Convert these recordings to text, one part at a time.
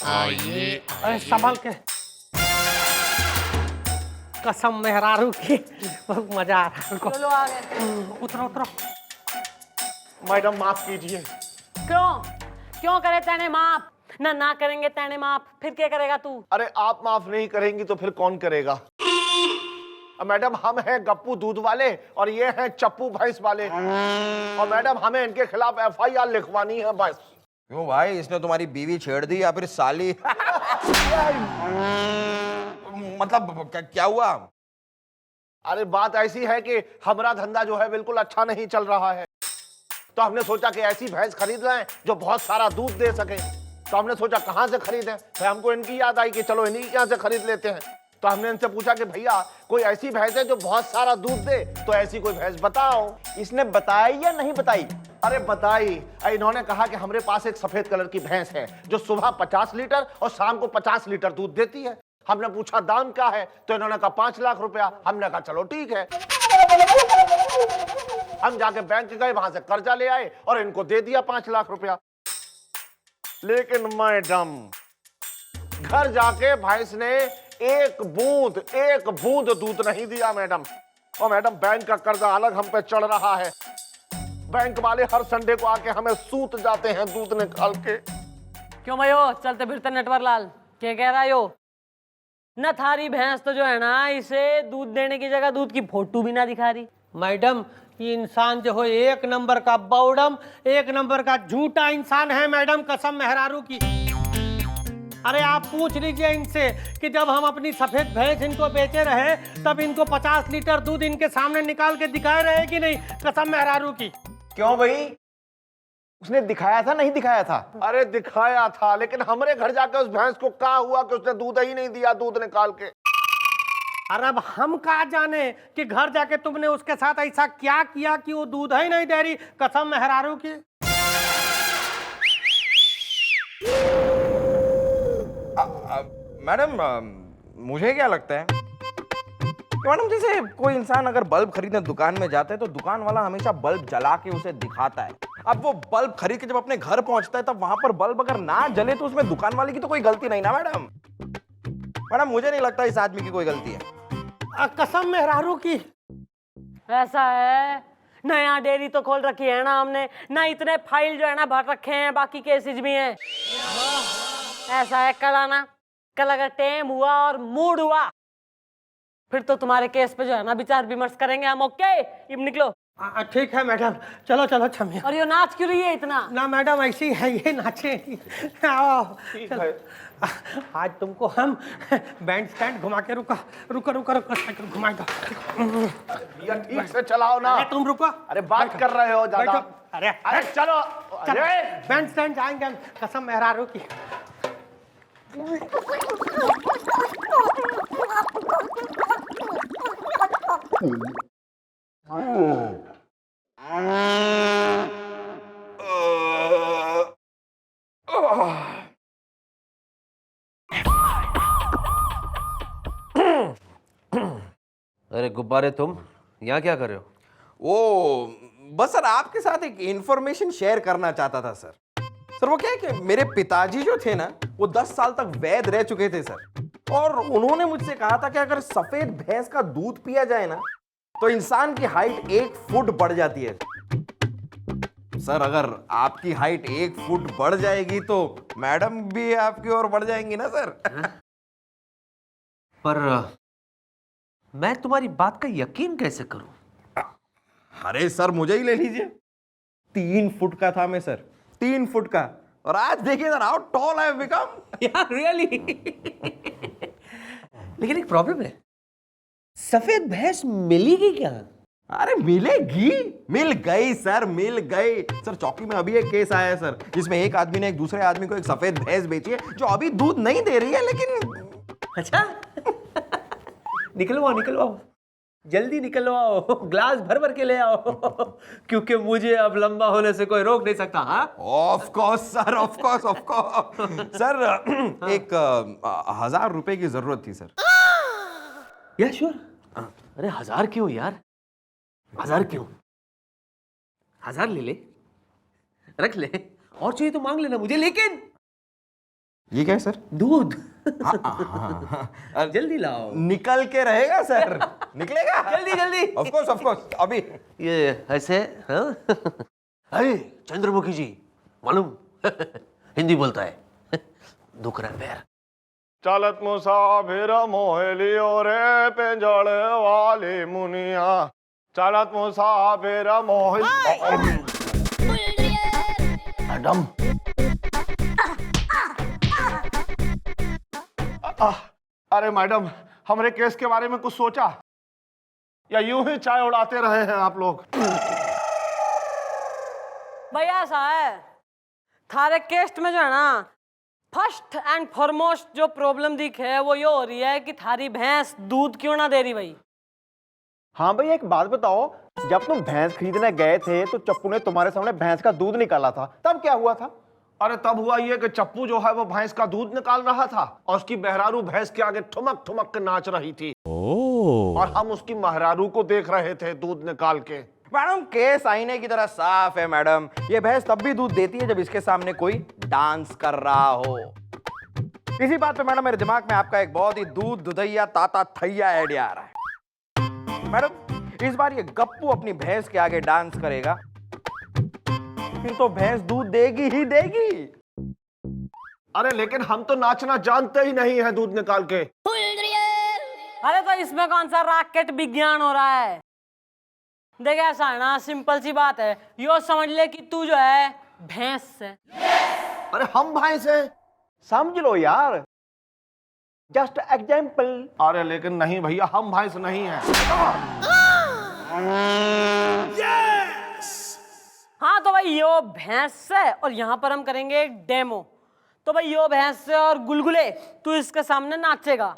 आइए। अरे संभल के, कसम मेहरारू की बहुत मजा आ रहा है उनको। चलो आ गए। उतरो उतरो। मैडम माफ कीजिए। क्यों क्यों करे तेने माफ? ना करेंगे तेने माफ, फिर क्या करेगा तू? अरे आप माफ नहीं करेंगी तो फिर कौन करेगा? मैडम हम हैं गप्पू दूध वाले और ये हैं चप्पू भैंस वाले, और मैडम हमें इनके खिलाफ FIR लिखवानी है बस। क्यों भाई, इसने तुम्हारी बीवी छेड़ दी या फिर साली? मतलब क्या हुआ? अरे बात ऐसी है कि हमारा धंधा जो है बिल्कुल अच्छा नहीं चल रहा है, तो हमने सोचा कि ऐसी भैंस खरीद लें जो बहुत सारा दूध दे सके। तो हमने सोचा कहाँ से खरीदें, फिर हमको इनकी याद आई कि चलो इन्हीं के यहाँ से खरीद लेते हैं। तो हमने इनसे पूछा कि भैया कोई ऐसी भैंस है जो बहुत सारा दूध दे, तो ऐसी कोई भैंस बताओ। इसने बताई या नहीं बताई? अरे बताई। इन्होंने कहा कि हमारे पास एक सफेद कलर की भैंस है जो सुबह 50 लीटर और शाम को 50 लीटर दूध देती है। हमने पूछा दाम क्या है, तो इन्होंने कहा 5 लाख रुपया। हमने कहा चलो ठीक है। हम जाके बैंक गए, वहां से कर्जा ले आए और इनको दे दिया 5 लाख रुपया। लेकिन मैडम घर जाके भैंस ने एक बूंद दूध नहीं दिया मैडम। और मैडम बैंक का कर्जा अलग हम पे चढ़ रहा है। बैंक वाले हर संडे को आके हमें सूत जाते हैं दूध निकाल के। क्यों भयो चलते फिरते नटवर लाल, क्या कह रहा हो? न थारी भैंस तो जो है ना, इसे दूध देने की जगह दूध की फोटो भी ना दिखा रही। मैडम ये इंसान जो है एक नंबर का बौडम, एक नंबर का झूठा इंसान है मैडम, कसम मेहरारू की। अरे आप पूछ लीजिए इनसे कि जब हम अपनी सफेद भैंस इनको बेचे रहे तब इनको 50 लीटर दूध इनके सामने निकाल के दिखाए रहे कि नहीं, कसम मेहरारू की। क्यों भाई, उसने दिखाया था नहीं दिखाया था? अरे दिखाया था, लेकिन हमारे घर जाकर उस भैंस को क्या हुआ कि उसने दूध ही नहीं दिया दूध निकाल के। अरे अब हम कहा जाने कि घर जाके तुमने उसके साथ ऐसा क्या किया कि वो दूध ही नहीं दे रही, कसम मेहरारू की। मैडम मुझे क्या लगता है कि मैडम जैसे कोई इंसान अगर बल्ब खरीदने दुकान में जाता है तो दुकान वाला हमेशा बल्ब जला के उसे दिखाता है। अब वो बल्ब खरीद के जब अपने घर पहुंचता है तब वहां पर बल्ब अगर ना जले तो उसमें दुकान वाले की तो कोई गलती नहीं ना मैडम। मैडम मुझे नहीं लगता इस आदमी की कोई गलती है। कसम मेहरारू की। ऐसा है, नया डेयरी तो खोल रखी है ना हमने, ना इतने फाइल जो है ना भर रखे हैं, बाकी केसेज भी हैं। ऐसा है, कल अगर टेम हुआ और मूड हुआ फिर तो तुम्हारे केस पे जो है ना विचार विमर्श करेंगे हम। ओके, अब निकलो। ठीक है मैडम, चलो चलो छमिया। और ये नाच क्यों रही है इतना? ना मैडम ऐसी है, ये नाचे। आओ चलो। आज तुमको हम बैंड स्टैंड घुमा के रुको रुको रुको रुको साइकिल घुमाएगा। भैया ठीक से चलाओ ना। तुम रुको। अरे बात कर रहे हो ज्यादा। अरे अरे चलो। चलो अरे बैंड स्टैंड जाएंगे हम, कसम मेहरारू की। अरे गुब्बारे, तुम यहाँ क्या कर रहे हो? वो बस सर आपके साथ एक इंफॉर्मेशन शेयर करना चाहता था सर। सर वो क्या है कि मेरे पिताजी जो थे ना वो 10 साल तक वैद रह चुके थे सर, और उन्होंने मुझसे कहा था कि अगर सफेद भैंस का दूध पिया जाए ना तो इंसान की हाइट 1 फुट बढ़ जाती है। सर अगर आपकी हाइट 1 फुट बढ़ जाएगी तो मैडम भी आपकी ओर बढ़ जाएंगी ना सर। पर मैं तुम्हारी बात का यकीन कैसे करूं? अरे सर मुझे ही ले लीजिए, 3 फुट का था मैं सर, 3 फुट का, और आज देखिए sir how tall I have become. यार रियली। लेकिन एक प्रॉब्लम है, सफेद भैंस मिलेगी क्या? अरे मिलेगी, मिल गई सर, मिल गई सर। चौकी में अभी एक केस आया है सर जिसमें एक आदमी ने एक दूसरे आदमी को एक सफेद भैंस बेची है जो अभी दूध नहीं दे रही है, लेकिन अच्छा। निकलवाओ निकलवाओ, जल्दी निकलवाओ, ग्लास भर भर के ले आओ, क्योंकि मुझे अब लंबा होने से कोई रोक नहीं सकता। हाँ of course sir, of course of course sir. एक 1000 रुपए की जरूरत थी सर। या श्योर। अरे 1000 क्यों यार, 1000 क्यों? 1000 ले ले, रख ले, और चाहिए तो मांग लेना मुझे, लेकिन ये क्या है सर? दूध। हाँ, जल्दी लाओ। निकल के रहेगा सर। निकलेगा जल्दी जल्दी। ऑफ कोर्स अभी। ये ऐसे हाँ? अरे चंद्रमुखी जी मालूम हिंदी बोलता है दुख रहा है पैर। चलत मुसाफिर मोह लियो रे पिंजड़ वाले मुनिया, चलत मुसाफिर मोह। मैडम अरे मैडम, हमारे केस के बारे में कुछ सोचा या यूं ही चाय उड़ाते रहे हैं आप लोग? भैया ऐसा है, थारे केस्ट में जो है ना, फर्स्ट एंड फॉरमोस्ट जो प्रॉब्लम दिख है वो ये हो रही है कि थारी भैंस दूध क्यों ना दे रही भाई। हाँ भाई, एक बात बताओ, जब तुम भैंस खरीदने गए थे तो चप्पू ने तुम्हारे सामने भैंस का दूध निकाला था, तब क्या हुआ था? अरे तब हुआ ये कि चप्पू जो है वो भैंस का दूध निकाल रहा था और उसकी मेहरारू भैंस के आगे ठुमक ठुमक के नाच रही थी। और हम उसकी मेहरारू को देख रहे थे दूध निकाल के। मैडम केस आईने की तरह साफ है मैडम। ये भैंस तब भी दूध देती है जब इसके सामने कोई डांस कर रहा हो। इसी बात पे मैडम मेरे दिमाग में आपका एक बहुत ही दूध दुधैया ताता थैया आइडिया आ रहा है। मैडम इस बार ये गप्पू अपनी भैंस के आगे डांस करेगा, फिर तो भैंस दूध देगी ही देगी। अरे लेकिन हम तो नाचना जानते ही नहीं है दूध निकाल के। अरे तो इसमें कौन सा रॉकेट विज्ञान हो रहा है? देख ऐसा है ना, सिंपल सी बात है, यो समझ ले कि तू जो है भैंस है। अरे हम भैंस हैं? समझ लो यार, जस्ट एग्जाम्पल। अरे लेकिन नहीं भैया, हम भैंस नहीं हैं। हाँ तो भाई यो भैंस है और यहाँ पर हम करेंगे एक डेमो। तो भाई यो भैंस है और गुलगुले तू इसके सामने नाचेगा।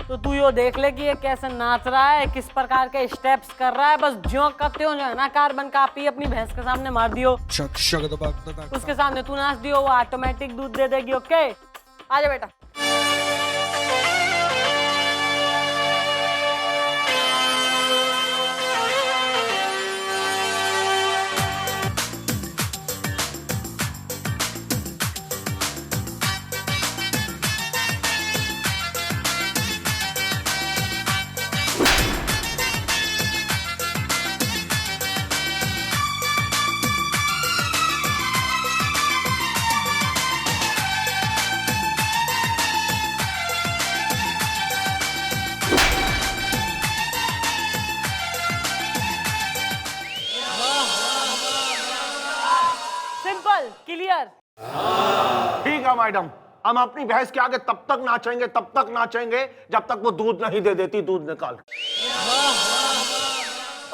तो तू यो देख ले कि ये कैसे नाच रहा है, किस प्रकार के स्टेप्स कर रहा है। बस ज्यों करते हो जो है ना, कार्बन कॉपी अपनी भैंस के सामने मार दियो, उसके सामने तू नाच दियो, वो ऑटोमेटिक दूध दे देगी। ओके आजा बेटा। Simple clear. ठीक है मैडम, हम अपनी भैंस के आगे तब तक नाचेंगे जब तक वो दूध नहीं दे देती दूध निकाल।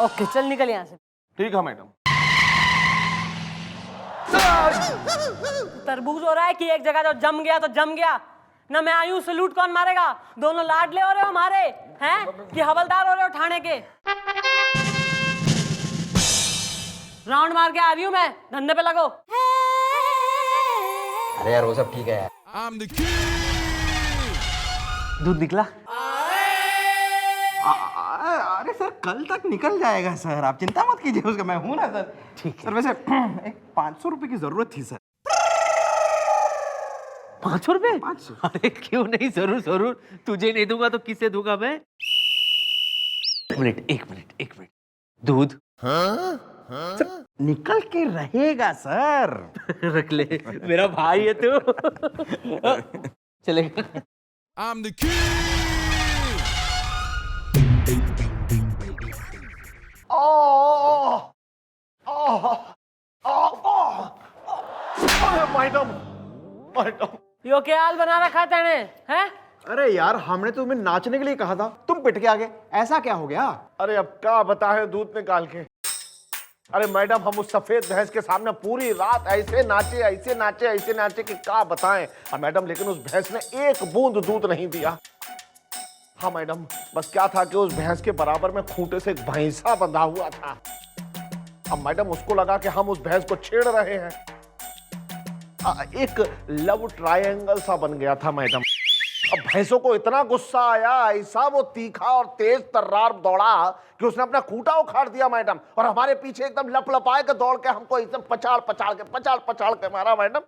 ओके चल निकल यहाँ से। ठीक है मैडम। तरबूज हो रहा है कि एक जगह जो जम गया तो जम गया ना। मैं आयु सलूट कौन मारेगा? दोनों लाडले हो रहे हो हमारे हैं कि हवलदार हो रहे हो ठाणे के? राउंड मार के आ रही हूं मैं, धंधे पे लगो। अरे यार वो सब ठीक है यार। दूध निकला? अरे सर कल तक निकल जाएगा सर, आप चिंता मत कीजिए उसका, मैं हूं ना सर। ठीक है सर वैसे एक 500 रुपए की जरूरत थी सर। 500 रुपए? 500। अरे क्यों नहीं, जरूर जरूर। तुझे नहीं दूंगा तो किसे दूंगा मैं? एक मिनट दूध सर निकल के रहेगा सर। रख ले, मेरा भाई है तू। चलेगा। मैडम यो क्या हाल बना रखा तेने हैं? अरे यार, हमने तो तुम्हें नाचने के लिए कहा था, तुम पिट के आ गए, ऐसा क्या हो गया? अरे अब क्या बताएं दूध निकाल के। अरे मैडम, हम उस सफेद भैंस के सामने पूरी रात ऐसे नाचे कि क्या बताएं। हाँ मैडम, लेकिन उस भैंस ने एक बूंद दूध नहीं दिया। हाँ मैडम, बस क्या था कि उस भैंस के बराबर में खूंटे से एक भैंसा बंधा हुआ था। अब मैडम उसको लगा कि हम उस भैंस को छेड़ रहे हैं। एक लव ट्रायंगल सा बन गया था मैडम। अब भैंसों को इतना गुस्सा आया, ऐसा वो तीखा और तेज तर्रार दौड़ा कि उसने अपना खूंटा उखाड़ दिया मैडम, और हमारे पीछे एकदम लपलपाए के दौड़ के हमको एकदम पचाड़ पचाड़ के मारा मैडम।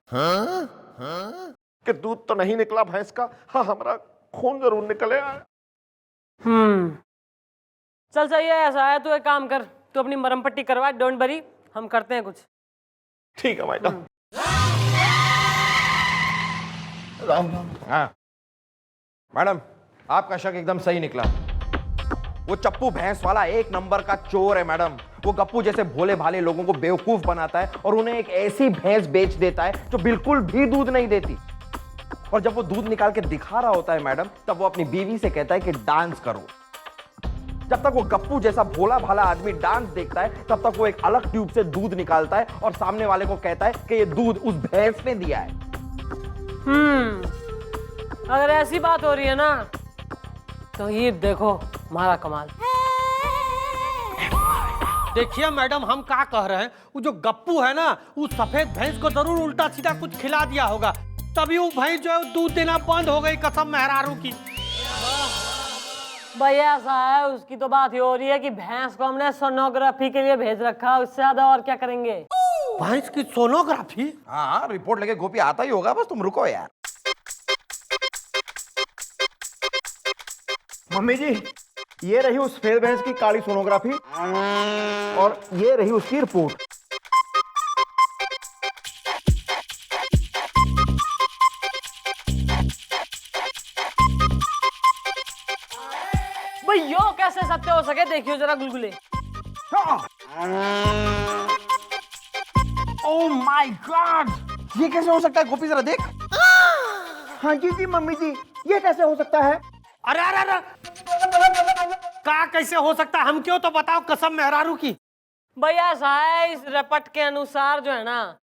कि दूध तो नहीं निकला भैंस का। हाँ, हमारा खून जरूर निकले आया। चल सही है, ऐसा है, तू एक काम कर, तू अपनी मरहम पट्टी करवा, डोंट वरी, हम करते हैं कुछ। ठीक है मैडम। राम राम। हाँ मैडम, आपका शक एकदम सही निकला। वो चप्पू भैंस वाला एक नंबर का चोर है मैडम। वो गप्पू जैसे भोले भाले लोगों को बेवकूफ बनाता है और उन्हें एक ऐसी भैंस बेच देता है जो बिल्कुल भी दूध नहीं देती। और जब वो दूध निकाल के दिखा रहा होता है मैडम, तब वो अपनी बीवी से कहता है कि डांस करो। जब तक वो गप्पू जैसा भोला भाला आदमी डांस देखता है, तब तक वो एक अलग ट्यूब से दूध निकालता है और सामने वाले को कहता है कि ये दूध उस भैंस ने दिया है। अगर ऐसी बात हो रही है ना, तो ये देखो हमारा कमाल। देखिए मैडम, हम क्या कह रहे हैं, वो जो गप्पू है ना, वो सफेद भैंस को जरूर उल्टा सीधा कुछ खिला दिया होगा, तभी वो भैंस जो है दूध देना बंद हो गई, कसम मेहरारू की। भाई ऐसा है, उसकी तो बात ये हो रही है कि भैंस को हमने सोनोग्राफी के लिए भेज रखा, उससे ज्यादा और क्या करेंगे। भैंस की सोनोग्राफी? हाँ, रिपोर्ट लेके गोपी आता ही होगा, बस तुम रुको यार। मम्मी जी, ये रही उस सफेद भैंस की काली सोनोग्राफी और ये रही उसकी रिपोर्ट। भाई यो कैसे सत्य हो सके, देखियो जरा गुलगुले। ओह माय गॉड, ये कैसे हो सकता है गोपी, जरा देख। हाँ जी जी मम्मी जी, ये कैसे हो सकता है? अरे अरे अरे, का कैसे हो सकता है, हम क्यों तो बताओ, कसम मेहरारू की। भाई ऐसा है, इस रिपोर्ट के अनुसार जो है ना,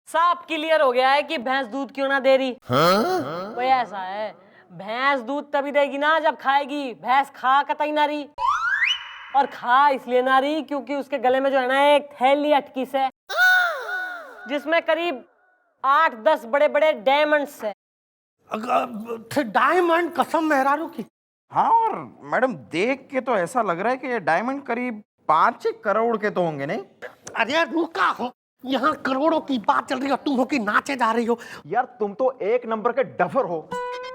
साफ क्लियर हो गया है कि भैंस दूध क्यों ना दे रही। भाई ऐसा है, भैंस दूध तभी देगी ना जब खाएगी। भैंस खा कतई ना रही, और खा इसलिए ना रही क्योंकि उसके गले में जो है ना एक थैली अटकी से, जिसमें करीब 8-10 बड़े बड़े डायमंड्स है। डायमंड? कसम मेहरारू की। हाँ, और मैडम देख के तो ऐसा लग रहा है कि ये डायमंड करीब 5 करोड़ के तो होंगे, नहीं? अरे रुका हो, यहाँ करोड़ों की बात चल रही हो, तुम हो कि नाचे जा रही हो। यार तुम तो एक नंबर के डफर हो।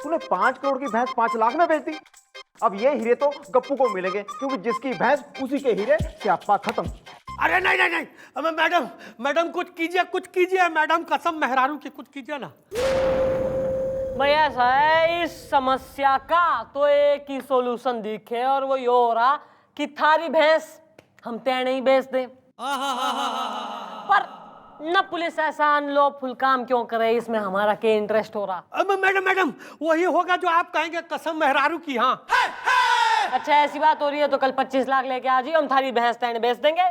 तूने 5 करोड़ की भैंस 5 लाख में बेच दी। अब ये हीरे तो गप्पू को मिलेंगे, क्योंकि जिसकी भैंस उसी के हीरे, स्यापा खत्म। अरे नहीं नहीं नहीं, अब मैडम मैडम कुछ कीजिए मैडम, कसम मेहरारू की, कुछ कीजिए ना। भाई ऐसा है, इस समस्या का तो एक ही सॉल्यूशन दिखे, और वो ये हो रहा कि थारी भैंस हम तेरे नहीं बेच दे। पर न पुलिस ऐसा अनलॉफुल काम क्यों करे, इसमें हमारा क्या इंटरेस्ट हो रहा। अब मैडम वही होगा जो आप कहेंगे, कसम मेहरारू की। हाँ अच्छा ऐसी बात हो रही है तो कल 25 लाख लेके आ जाइए, हम थारी भैंस तेरे बेच देंगे।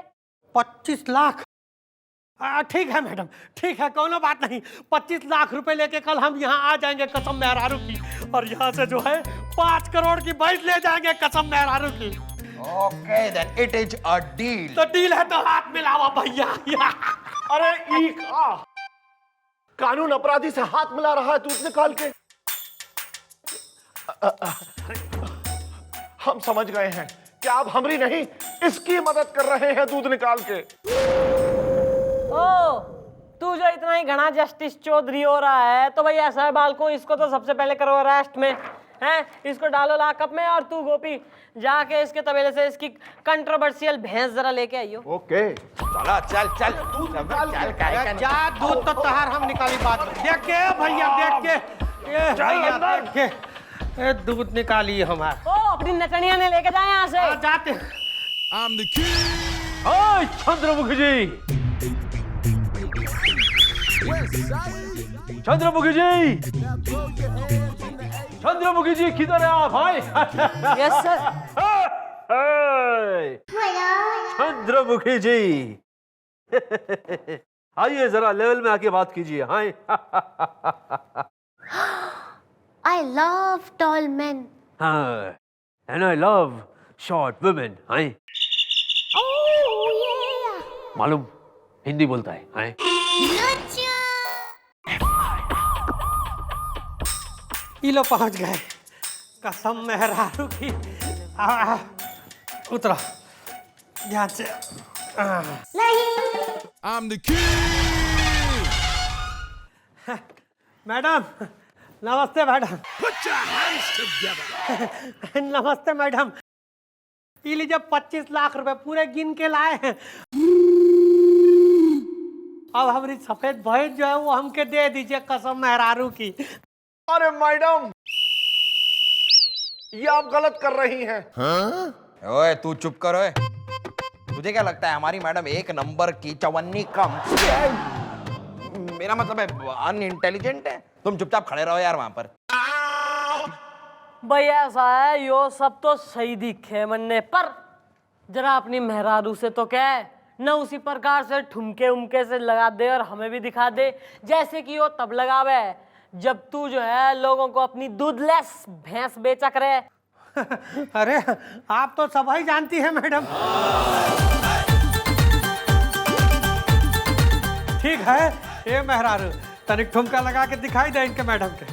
25 लाख? ठीक है मैडम, ठीक है, कोनो बात नहीं। 25 लाख रुपए लेके कल हम यहाँ आ जाएंगे, कसम मेहरारू की, और यहाँ से जो है 5 करोड़ की भैंस ले जाएंगे, कसम मेहरारू की। Okay then it is a deal. तो डील है तो हाथ मिलावा भैया। अरे एक कानून अपराधी से हाथ मिला रहा है दूध निकाल के। हम समझ गए हैं कि आप हमारी नहीं, इसकी मदद कर रहे हैं दूध निकाल के। ओ, तू जो इतना ही घना जस्टिस चौधरी हो रहा है, तो भाई ऐसा है बालको, इसको तो सबसे पहले करो अरेस्ट में, हैं? इसको डालो लॉकअप में, और तू गोपी जाके इसके तबेले से इसकी कंट्रोवर्शियल भैंस जरा लेके आइयो। ओके चला चल चल दूध निकाल के जा, दूध तो तहार हम निकाली बात। देख के भैया, देख के ये भैया, देख के ये दूध निकाली हमार। ओ, अपनी नचनिया ने लेके जाए यहाँ से। जाते। ओए चंद्रमुखी जी, चंद्रमुखी जी, चंद्रमुखी जी किधर है आप? भाई यस सर। चंद्रमुखी जी आइए जरा लेवल में आके बात कीजिए। हाय I love tall men. हाँ, and I love short women. Hi Oh yeah. मालूम हिंदी बोलता है। हाय Lucha. ये लो पहुंच गए, कसम मेहरारू की। उतरा ध्यान से। नहीं. I'm the king. मैडम नमस्ते मैडम। नमस्ते मैडम। ये लीजिए 25 लाख रुपए पूरे गिन के लाए हैं। अब हमारी सफेद भैंस जो है वो हमके दे दीजिए कसम मेहरारू की। अरे मैडम, ये आप गलत कर रही हैं। ओए तू चुप कर ओए। तुझे क्या लगता है हमारी मैडम एक नंबर की चवन्नी कम? मेरा मतलब है अनइंटेलिजेंट है। तुम चुपचाप खड़े रहो यार वहां पर। भाई ऐसा है, यो सब तो सही दिखे मनने पर जरा अपनी मेहरारू से तो कह न उसी प्रकार से ठुमके उमके से लगा दे और हमें भी दिखा दे जैसे कि वो तब लगावे जब तू जो है लोगों को अपनी दूधलेस भैंस बेचा करे। अरे आप तो सब ही जानती हैं मैडम। ठीक है ये मेहरारू तनिक ठुमका लगा के दिखाई दे इनके मैडम के।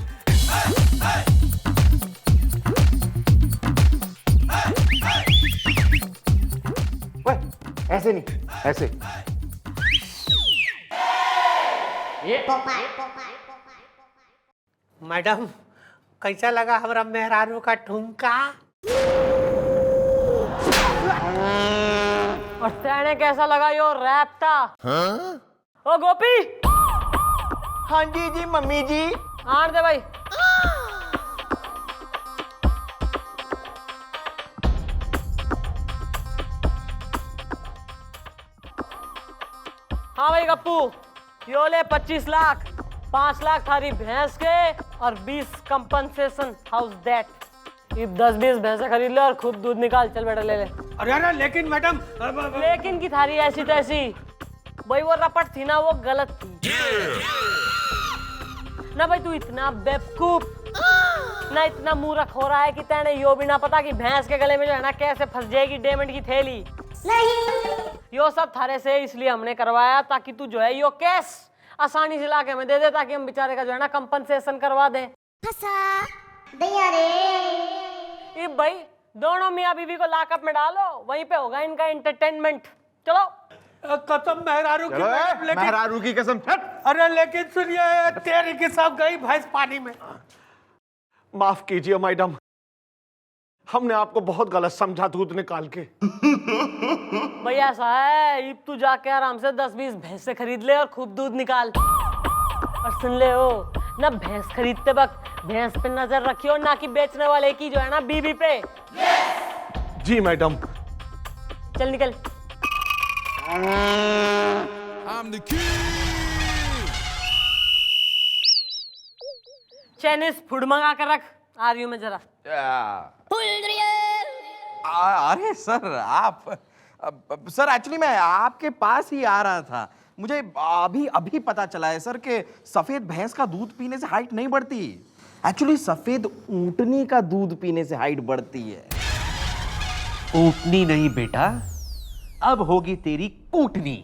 ऐसे नहीं, ऐसे। मैडम कैसा लगा हमारा मेहरारू का ठुमका? और तेने कैसा लगा यो रैप था? ओ गोपी, हाँ जी जी मम्मी जी। आन दे भाई। हाँ भाई गप्पू, यो ले 25 लाख, 5 लाख थारी भैंस के और 20 कंपनसेशन। House that? ये 10-20 भैंसे खरीद ले और खूब दूध निकाल। चल बेटा ले ले। अरे अरे लेकिन मैडम लेकिन की थारी ऐसी तैसी भाई, वो रपट थी ना वो गलत थी ना भाई। तू इतना बेवकूफ ना इतना मूर्ख हो रहा है कि तेने यो भी ना पता कि भैंस के गले में जो है ना कैसे फंस जाएगी डायमंड की थैली। यो सब थारे से इसलिए हमने करवाया ताकि तू जो है यो केस आसानी से लाके हमें दे दे ताकि हम बेचारे का जो है ना कंपनसेशन करवा दे। फंसा दिया रे। ये भाई दोनों मियाँ बीवी को लॉकअप में डालो, वहीं पे होगा इनका एंटरटेनमेंट। चलो। कसम मेहरारू की चलो मैडम, लेकिन मेहरारू की कसम। अरे लेकिन सुनिए तेरी की सब गई भैंस पानी में। माफ कीजिए मैडम, हमने आपको बहुत गलत समझा दूध निकाल के। भैया ऐसा है, अब तू जाके आराम से 10-20 भैंसे खरीद ले और खूब दूध निकाल। और सुन ले हो ना, भैंस खरीदते वक्त भैंस पे नजर रखियो ना कि बेचने वाले की जो है ना बीबी पे। जी मैडम। चल निकल। चाइनीज फूड मंगा कर रख, आ रही हूँ मैं जरा। अरे सर आप सर एक्चुअली मैं आपके पास ही आ रहा था। मुझे अभी अभी पता चला है सर कि सफेद भैंस का दूध पीने से हाइट नहीं बढ़ती। एक्चुअली सफेद ऊंटनी का दूध पीने से हाइट बढ़ती है। ऊँटनी नहीं बेटा, अब होगी तेरी कूटनी।